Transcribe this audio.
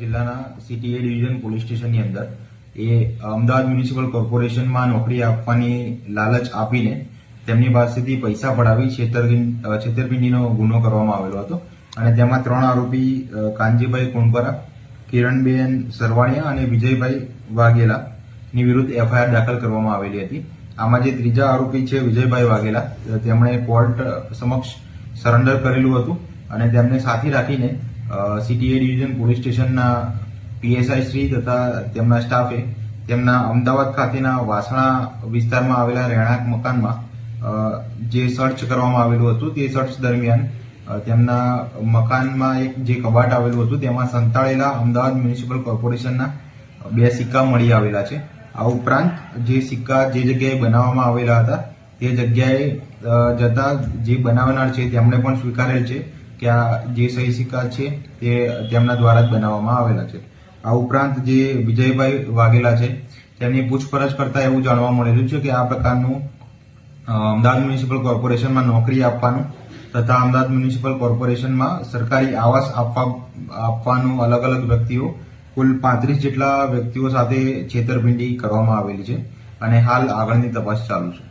જિલ્લાના સિટી એ division police સ્ટેશનની અંદર અમદાવાદ મ્યુનિસિપલ કોર્પોરેશનમાં નોકરી આપવાની લાલચ આપીને તેમની પાસેથી પૈસા પડાવી છેતરપિંડીનો ગુનો કરવામાં આવેલો હતો અને તેમાં 3 આરોપી કાનજીભાઈ કુંડપરા, કિરણબેન સરવાણિયા અને વિજયભાઈ વાઘેલાની વિરુદ્ધ એફઆઈઆર દાખલ કરવામાં આવેલી હતી. આમાં જે ત્રીજા આરોપી છે વિજયભાઈ વાઘેલા, તેમણે કોર્ટ સમક્ષ સરેન્ડર કરેલું હતું અને તેમને સાથી રાખીને સિટી એ ડિવિઝન પોલીસ સ્ટેશનના પીએસઆઈ શ્રી તથા તેમના સ્ટાફે તેમના અમદાવાદ ખાતેના વાસણા વિસ્તારમાં આવેલા રહેણાંક મકાનમાં જે સર્ચ કરવામાં આવેલું હતું તે સર્ચ દરમિયાન તેમના મકાનમાં એક જે કબાટ આવેલું હતું તેમાં સંતાડેલા અમદાવાદ મ્યુનિસિપલ કોર્પોરેશનના 2 સિક્કા મળી આવેલા છે. આ ઉપરાંત જે સિક્કા જે જગ્યાએ બનાવવામાં આવેલા હતા તે જગ્યાએ જતા જે બનાવનાર છે તેમણે પણ સ્વીકારેલ છે કે આ જે સહી સિક્કા છે તે તેમના દ્વારા જ બનાવવામાં આવેલા છે. આ ઉપરાંત જે વિજયભાઈ વાઘેલા છે તેમની પૂછપરછ કરતા એવું જાણવા મળેલું છે કે આ પ્રકારનું અમદાવાદ મ્યુનિસિપલ કોર્પોરેશનમાં નોકરી આપવાનું તથા અમદાવાદ મ્યુનિસિપલ કોર્પોરેશનમાં સરકારી આવાસ આપવાનું અલગ અલગ વ્યક્તિઓ કુલ 35 જેટલા વ્યક્તિઓ સાથે છેતરપિંડી કરવામાં આવેલી છે અને હાલ આગળની તપાસ ચાલુ છે.